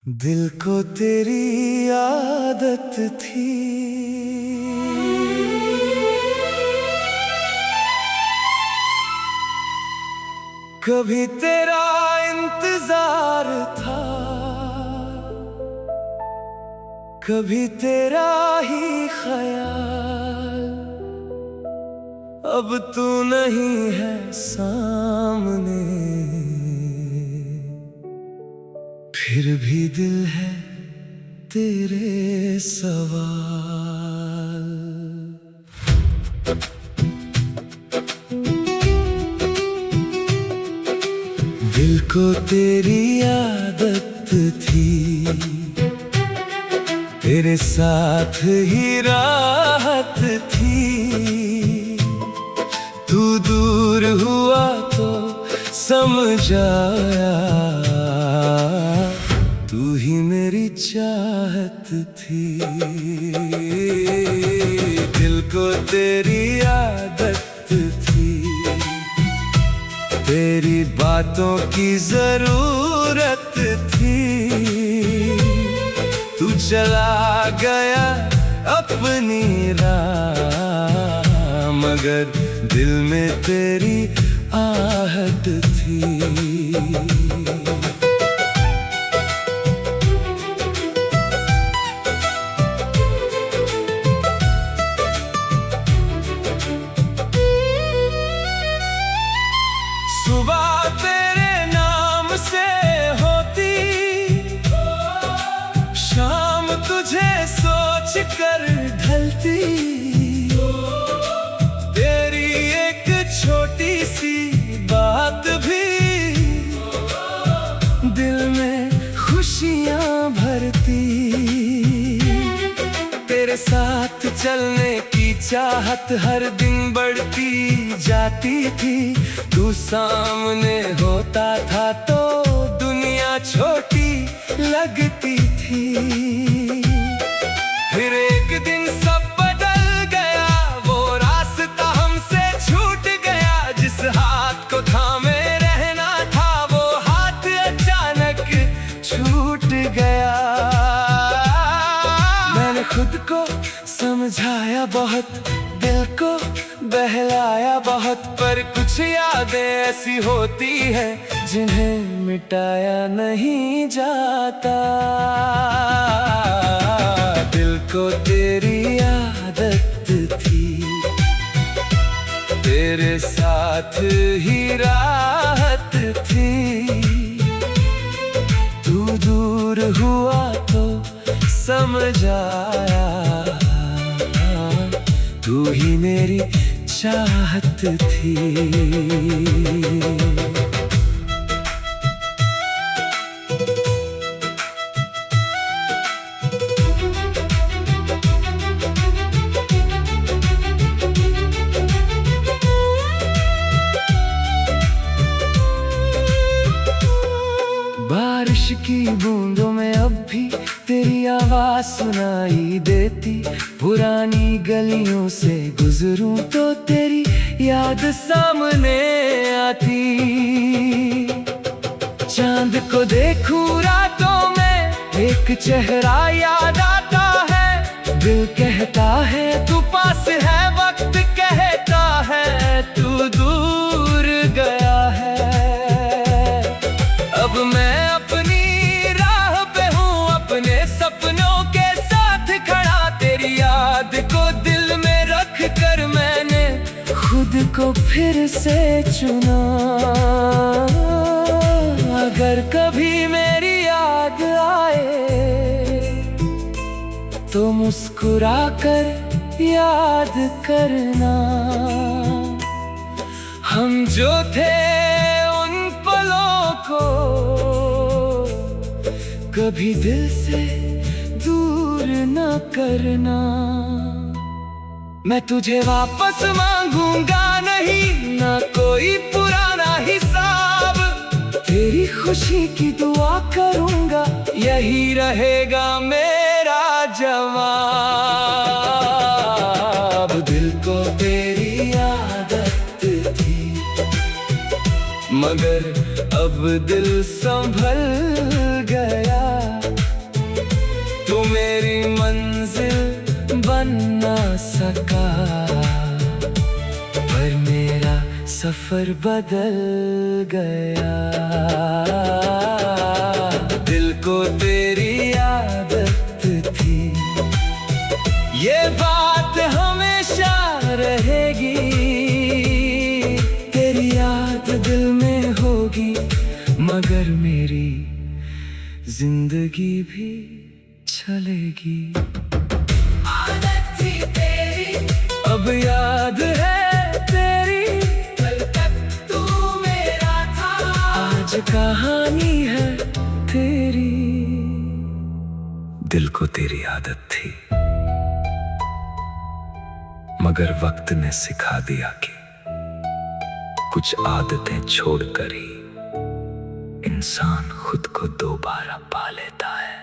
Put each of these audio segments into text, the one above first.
दिल को तेरी आदत थी, कभी तेरा इंतजार था, कभी तेरा ही ख्याल। अब तू नहीं है सामने, फिर भी दिल है तेरे सवाल। दिल को तेरी आदत थी, तेरे साथ ही राहत थी। तू दूर हुआ तो समझ आया, तू ही मेरी चाहत थी। दिल को तेरी आदत थी, तेरी बातों की जरूरत थी। तू चला गया अपनी राह, मगर दिल में तेरी आहट थी। सुबह तेरे नाम से होती, शाम तुझे सोच कर ढलती। तेरी एक छोटी सी बात भी दिल में खुशियां भरती। तेरे साथ चलने की चाहत हर दिन बढ़ती जाती थी। तू सामने होता था तो दुनिया छोटी लगती थी। फिर एक दिन सब बदल गया, वो रास्ता हमसे छूट गया। जिस हाथ को थामे रहना था, वो हाथ अचानक छूट गया। मैंने खुद को समझाया बहुत, दिल को बहलाया बहुत, पर कुछ यादें ऐसी होती हैं जिन्हें मिटाया नहीं जाता। दिल को तेरी आदत थी, तेरे साथ ही राहत थी। तू दूर हुआ तो समझ आया, तू ही मेरी चाहत थी। बारिश की बूंदों में अब भी तेरी आवाज सुनाई देती। पुरानी गलियों से गुजरूं तो तेरी याद सामने आती। चांद को देखूं रातों में, एक चेहरा याद आता है। दिल कहता है तू पास है, वक्त कहता है तू दूर गया है। अब मैं अपनी राह पे हूँ, अपने सपनों के साथ खड़ा। तेरी याद को दिल में रख कर मैंने खुद को फिर से चुना। अगर कभी मेरी याद आए तो मुस्कुरा कर याद करना। हम जो थे उन पलों को कभी दिल से दूर न करना। मैं तुझे वापस मांगूंगा नहीं, ना कोई पुराना हिसाब। तेरी खुशी की दुआ करूंगा, यही रहेगा मेरा जवाब। दिल को तेरी आदत थी, मगर अब दिल संभल गया। सका, पर मेरा सफर बदल गया। दिल को तेरी आदत थी, ये बात हमेशा रहेगी। तेरी याद दिल में होगी, मगर मेरी जिंदगी भी चलेगी। आदत थी तेरी, अब याद है तेरी, कल तक तू मेरा था, आज कहानी है तेरी। दिल को तेरी आदत थी, मगर वक्त ने सिखा दिया कि कुछ आदतें छोड़कर ही इंसान खुद को दोबारा पा लेता है।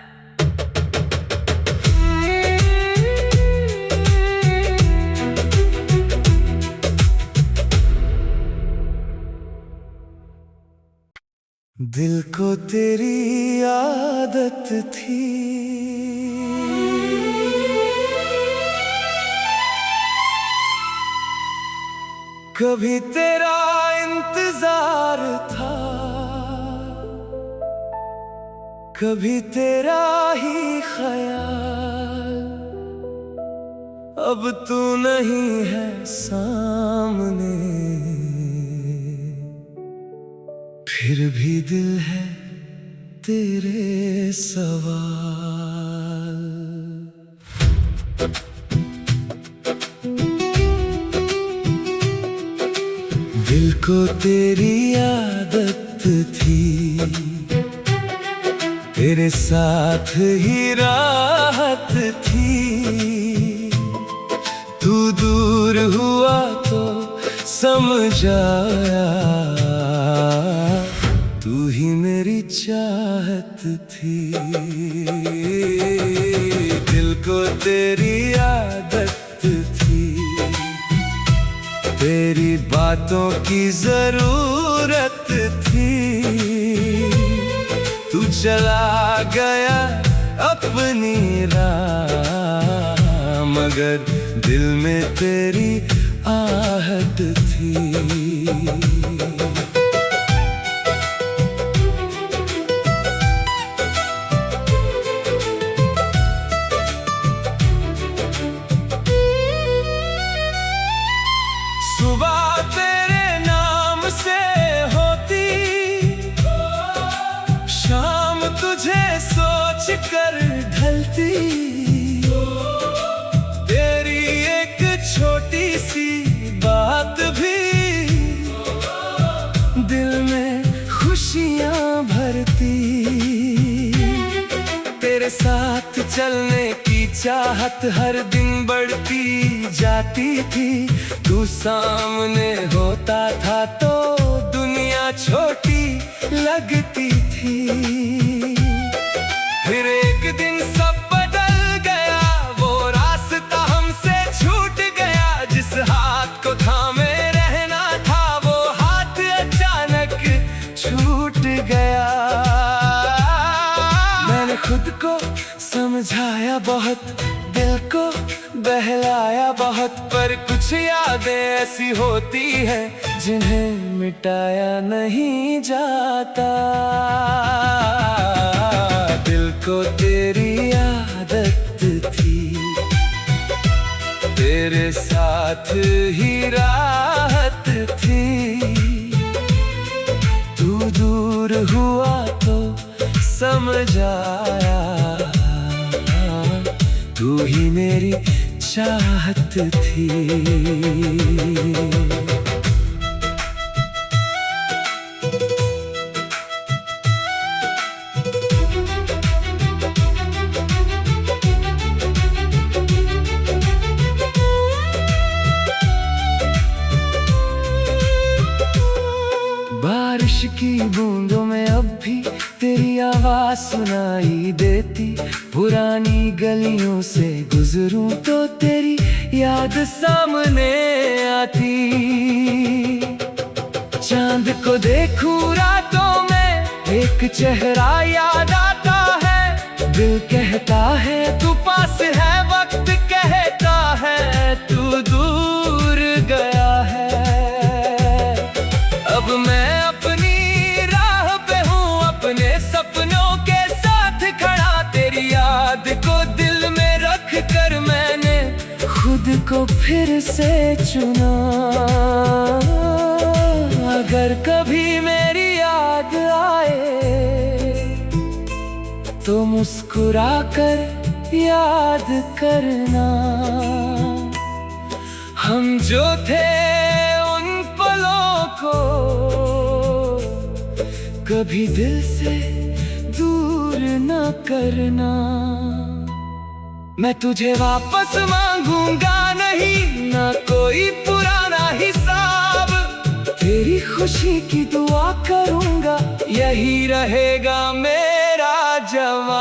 दिल को तेरी आदत थी, कभी तेरा इंतजार था, कभी तेरा ही ख्याल। अब तू नहीं है सामने, फिर भी दिल है तेरे सवाल। दिल को तेरी आदत थी, तेरे साथ ही राहत थी। तू दूर हुआ तो समझाया, तू ही मेरी चाहत थी। दिल को तेरी आदत थी, तेरी बातों की जरूरत थी। तू चला गया अपनी राह, मगर दिल में तेरी आहट थी। सुबह तेरे नाम से होती, शाम तुझे सोच कर ढलती। तेरी एक छोटी सी बात भी दिल में खुशियां भरती। तेरे साथ चलने की चाहत हर दिन बढ़ती जाती थी। तू सामने होता था तो दुनिया छोटी लगती थी। फिर एक दिन सब बदल गया, वो रास्ता हमसे छूट गया। जिस हाथ को थामे रहना था, वो हाथ अचानक छूट गया। मैंने खुद को समझाया बहुत, दिल को बहलाया बहुत, पर कुछ यादें ऐसी होती हैं जिन्हें मिटाया नहीं जाता। दिल को तेरी आदत थी, तेरे साथ ही राहत थी। तू दूर हुआ तो समझ आया, तू ही मेरी चाहत थी। बारिश की बूंदों में अब भी तेरी आवाज सुनाई देती। पुरानी गलियों से गुजरूं तो तेरी याद सामने आती। चांद को देखूं रातों में एक चेहरा याद आता है। दिल कहता है तू पास है, वक्त कहता है को फिर से चुना। अगर कभी मेरी याद आए तो मुस्कुरा कर याद करना। हम जो थे उन पलों को कभी दिल से दूर न करना। मैं तुझे वापस मांगूंगा नहीं, ना कोई पुराना हिसाब। तेरी खुशी की दुआ करूंगा, यही रहेगा मेरा जवाब।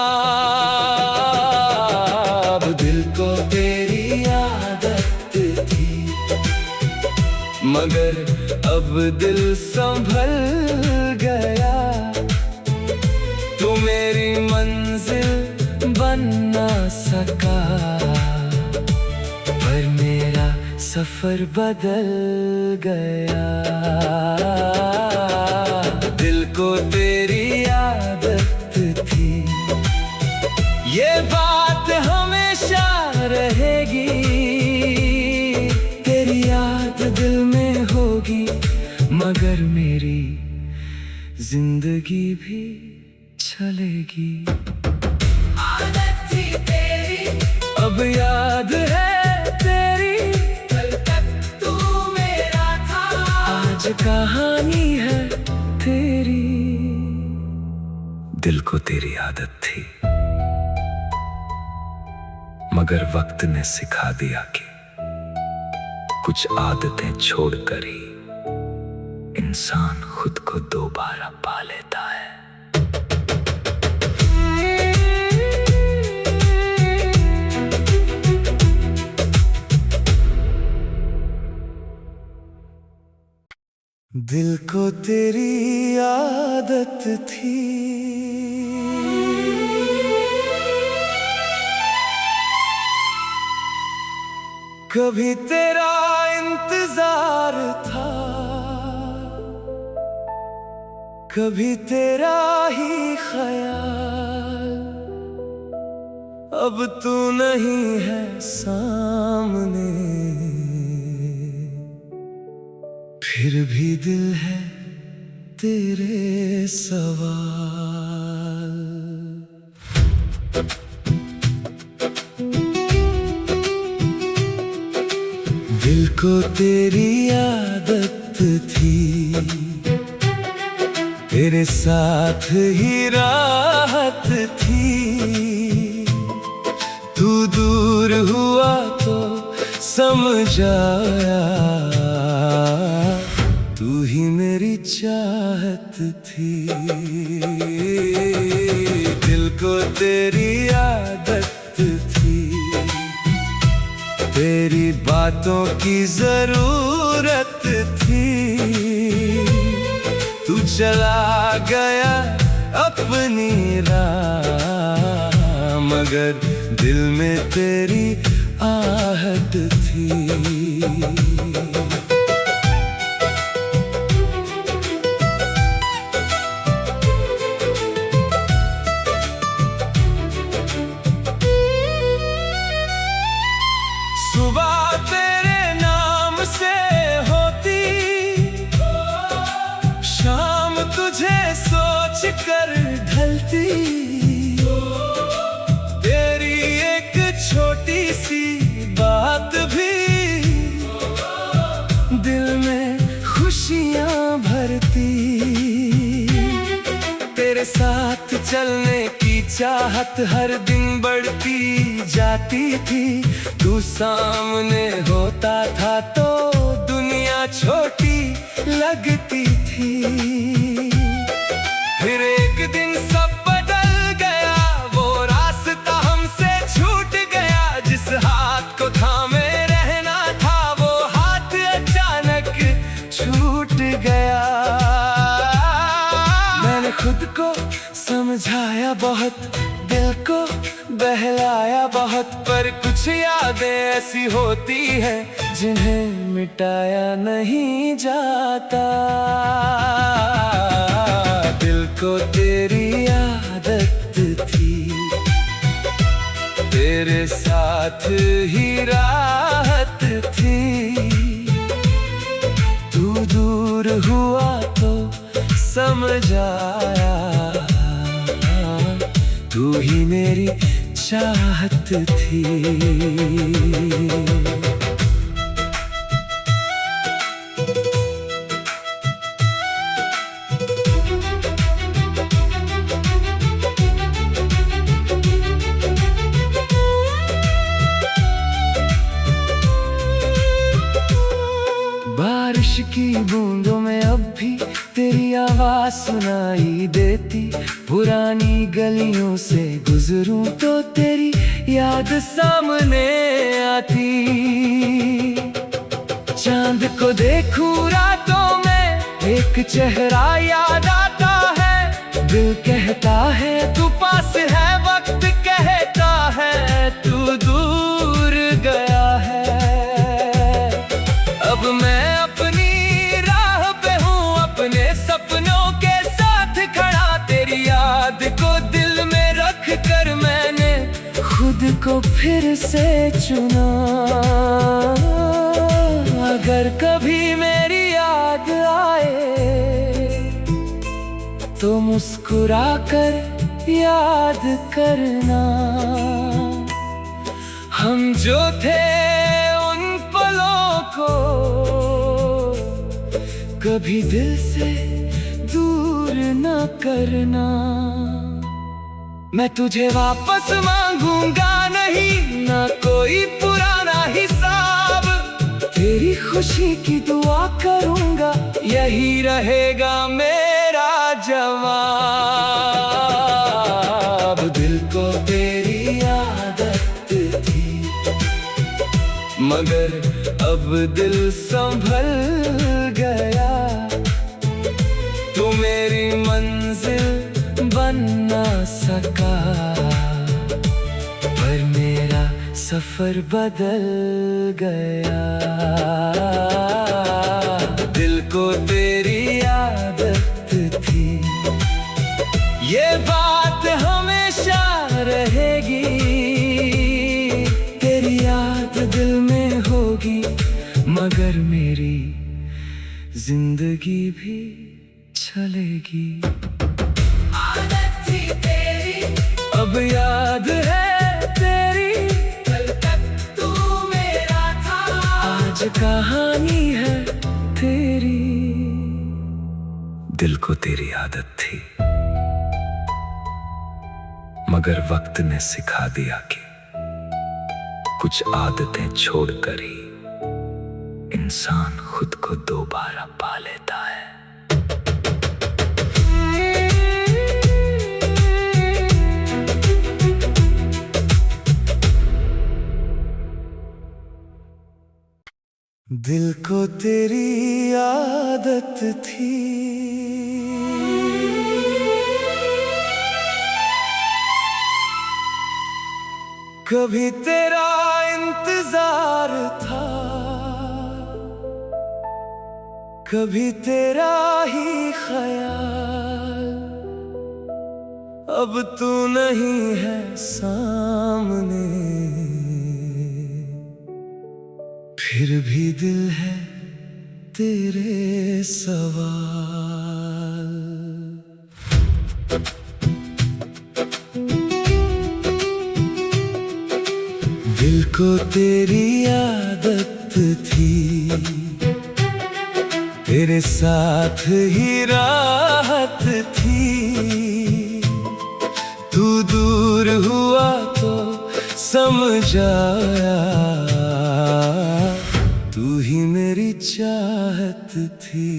दिल को तेरी आदत थी, मगर अब दिल संभल गया। तू मेरी मंजिल बन ना सका, पर मेरा सफर बदल गया। दिल को तेरी आदत थी, ये बात हमेशा रहेगी। तेरी याद दिल में होगी, मगर मेरी जिंदगी भी चलेगी। आदत थी तेरी, अब याद है तेरी। कल तक तू मेरा था, आज कहानी है तेरी। दिल को तेरी आदत थी, मगर वक्त ने सिखा दिया कि कुछ आदतें छोड़कर ही इंसान खुद को दोबारा पा लेता है। दिल को तेरी आदत थी, कभी तेरा इंतजार था, कभी तेरा ही ख्याल। अब तू नहीं है सामने, फिर भी दिल है तेरे सवाल। दिल को तेरी आदत थी, तेरे साथ ही राहत थी। तू दूर हुआ तो समझाया, तू ही मेरी चाहत थी। दिल को तेरी आदत थी, तेरी बातों की जरूरत थी। तू चला गया अपनी राह, मगर दिल में तेरी आहट थी। सुबह तेरे नाम से होती, शाम तुझे सोच कर ढलती। तेरी एक छोटी सी बात भी दिल में खुशियां भरती। तेरे साथ चलने की चाहत हर दिन बढ़ती जाती थी। तू सामने होता था तो दुनिया छोटी लगती थी। फिर एक दिन सब बदल गया, वो रास्ता हमसे छूट गया। जिस हाथ को थामे रहना था, वो हाथ अचानक छूट गया। मैंने खुद को समझाया बहुत, दिल को बहलाया बहुत, पर कुछ यादें ऐसी होती हैं जिन्हें मिटाया नहीं जाता। दिल को तेरी आदत थी, तेरे साथ ही राहत समझ आया, तू ही मेरी चाहत थी। बारिश की बूंदों में अब भी तेरी आवाज सुनाई देती, पुरानी गलियों से गुजरूं तो तेरी याद सामने आती। चांद को देखूं रातों में, एक चेहरा याद आता है। दिल कहता है तू पास है, वक्त कहता है तू दूर गया है। अब मैं अपनी राह पे हूँ, अपने सपनों के साथ खड़ा। तेरी याद को दिल में रख कर मैंने खुद को फिर से चुना। अगर कभी मेरी याद आए तो मुस्कुरा कर याद करना, हम जो थे उन पलों को कभी दिल से दूर न करना। मैं तुझे वापस मांगूंगा नहीं, ना कोई पुराना हिसाब। तेरी खुशी की दुआ करूंगा, यही रहेगा मेरा जवाब। दिल को तेरी आदत थी, मगर अब दिल संभल गया। तू मेरी मंजिल बन ना सका, पर मेरा सफर बदल गया। दिल को तेरी आदत थी, ये बात हमेशा रहेगी। तेरी याद दिल में होगी, मगर मेरी जिंदगी भी चलेगी। आदत थी तेरी, अब याद है तेरी। कल तक तू मेरा था, आज कहानी है तेरी। दिल को तेरी आदत थी, मगर वक्त ने सिखा दिया कि कुछ आदतें छोड़कर ही इंसान खुद को दोबारा पा लेता है। दिल को तेरी आदत थी, कभी तेरा इंतजार था, कभी तेरा ही ख्याल। अब तू नहीं है सामने, फिर भी दिल है तेरे सवाल। दिल को तेरी आदत थी, तेरे साथ ही राहत थी। तू दूर हुआ तो समझ आया, तू ही मेरी चाहत थी।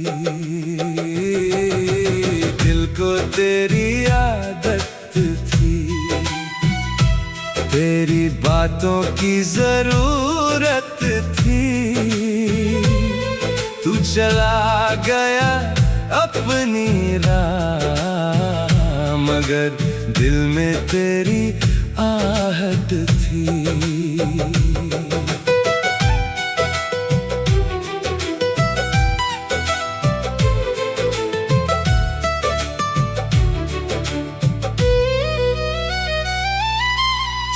दिल को तेरी आदत थी, तेरी बातों की जरूरत थी। तू चला गया अपनी राह, मगर दिल में तेरी आहट थी।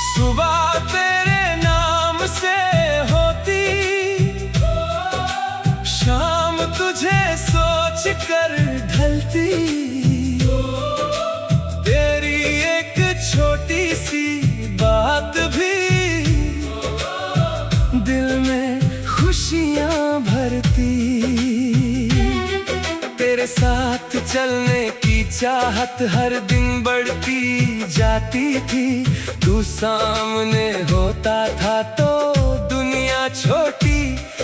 सुबह तेरे नाम से होती, शाम तुझे सोच कर ढलती। चलने की चाहत हर दिन बढ़ती जाती थी। तू सामने होता था तो दुनिया छोटी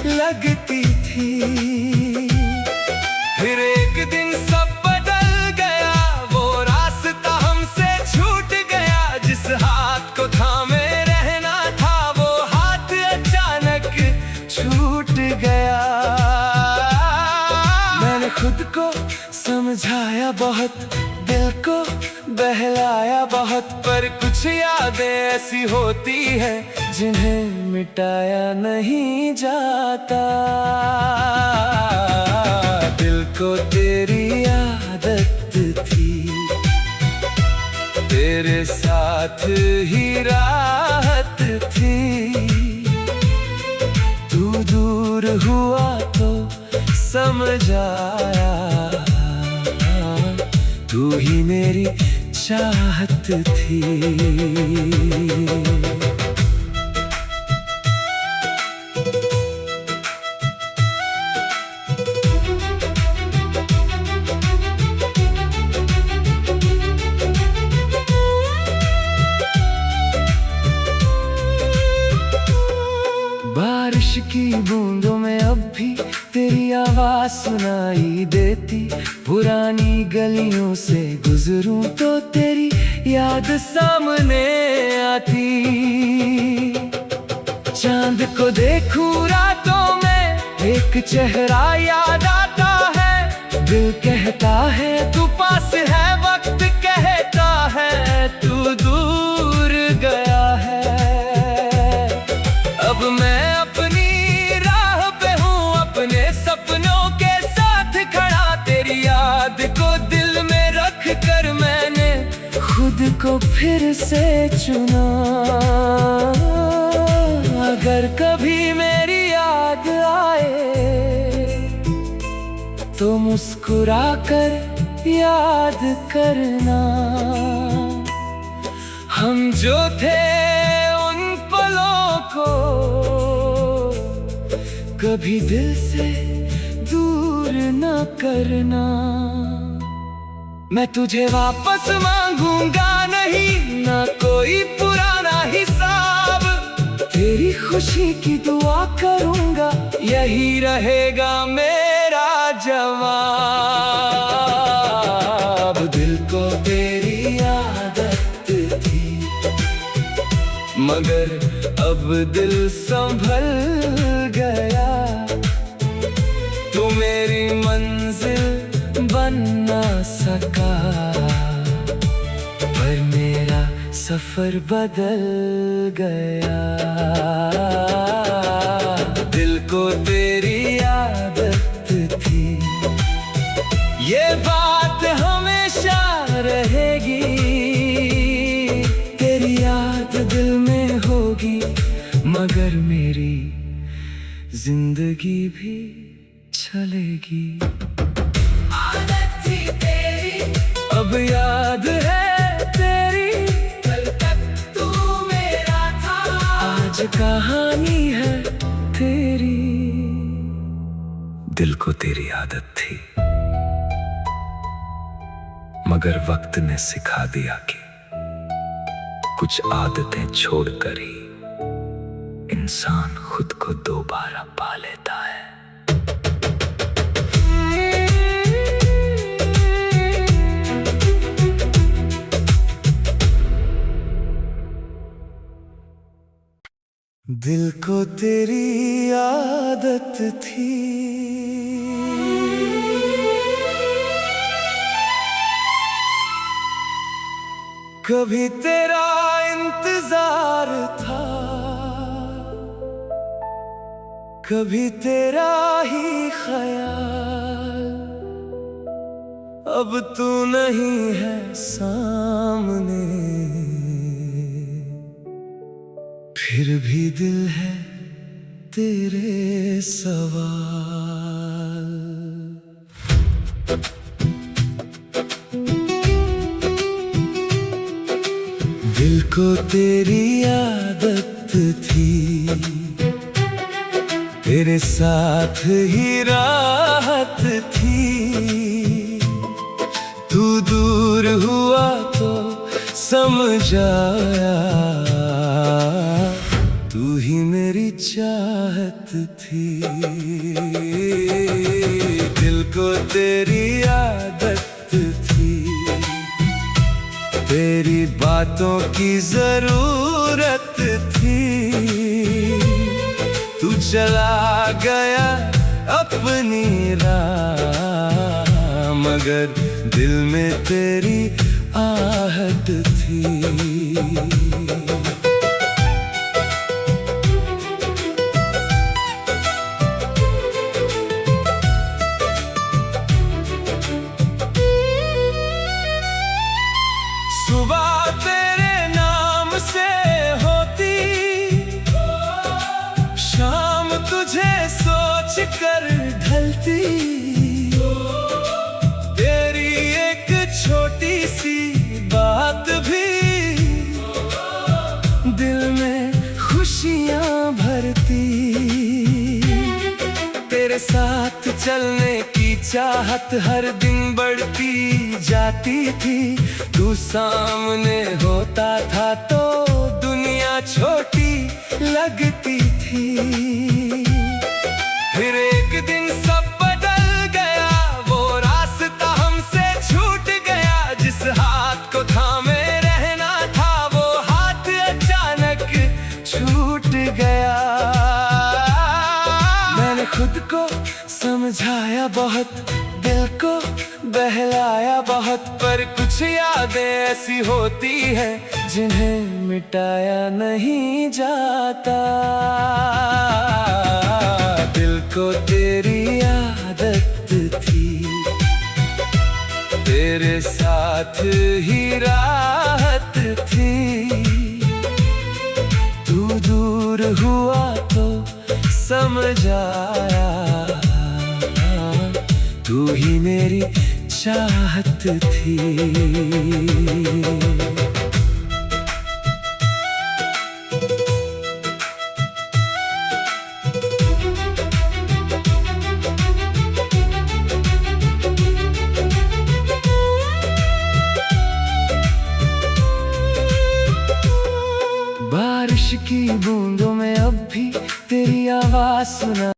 लगती थी। फिर एक दिन सब बदल गया, वो रास्ता हमसे छूट गया। जिस हाथ को थामे रहना था वो हाथ अचानक छूट गया। मैंने खुद को समझाया बहुत, दिल को बहलाया बहुत, पर कुछ यादें ऐसी होती हैं जिन्हें मिटाया नहीं जाता। दिल को तेरी आदत थी, तेरे साथ ही राहत थी। तू दूर हुआ तो समझ आया, तू ही मेरी चाहत थी। बारिश की बूंदों में अब भी तेरी आवाज सुनाई देती। पुरानी गलियों से गुजरूं तो तेरी याद सामने आती। चांद को देखूं रातों में एक चेहरा याद आता है। दिल कहता है तू पास है, वक्त कहता है तू दूर गया है। अब मैं अपनी राह पे हूँ, अपने सपनों के साथ खड़ा। तेरी याद को दिल में रख कर मैंने खुद को फिर से चुना। अगर कभी मेरी याद आए तो मुस्कुरा कर याद करना। हम जो थे उन पलों को कभी दिल से दूर न करना। मैं तुझे वापस मांगूंगा नहीं, ना कोई पुराना हिसाब। तेरी खुशी की दुआ करूंगा, यही रहेगा मेरा जवाब। दिल को तेरी आदत थी, मगर अब दिल संभल गया। तू मेरी मंजिल बन ना सका, पर मेरा सफर बदल गया। दिल को तेरी आदत थी, ये बात हमेशा रहेगी। तेरी याद दिल में होगी, मगर मेरी जिंदगी भी चलेगी। आदत थी तेरी, अब याद है तेरी। कल तक तू मेरा था, आज कहानी है तेरी। दिल को तेरी आदत थी, मगर वक्त ने सिखा दिया कि कुछ आदतें छोड़कर ही इंसान खुद को दोबारा पा लेता है। दिल को तेरी आदत थी, कभी तेरा इंतजार था, कभी तेरा ही ख्याल। अब तू नहीं है सामने, फिर भी दिल है तेरे सवाल। दिल को तेरी आदत थी, तेरे साथ ही राहत थी। हुआ तो समझ आया तू ही मेरी चाहत थी। दिल को तेरी आदत थी, तेरी बातों की जरूरत थी। तू चला गया अपनी राह, मगर दिल में तेरी आहट थी। सुबह तेरे नाम से होती, शाम तुझे सोच कर ढलती। तेरी एक छोटी सी बात भी दिल में खुशियां भरती। तेरे साथ चलने की चाहत हर दिन बढ़ती जाती थी। तू सामने होता था तो दुनिया छोटी लगती थी। फिर एक दिन सब बदल गया, वो रास्ता हमसे छूट गया। जिस हाथ को थामे रहना था वो हाथ अचानक छूट गया। मैंने खुद को समझाया बहुत, दिल को बहलाया बहुत, पर कुछ यादें ऐसी होती है जिन्हें मिटाया नहीं जाता। दिल को तेरी आदत थी, तेरे साथ ही राहत थी। तू दूर हुआ तो समझ आया तू ही मेरी चाहत थी। बारिश की बूंदों में अब भी तेरी आवाज सुना।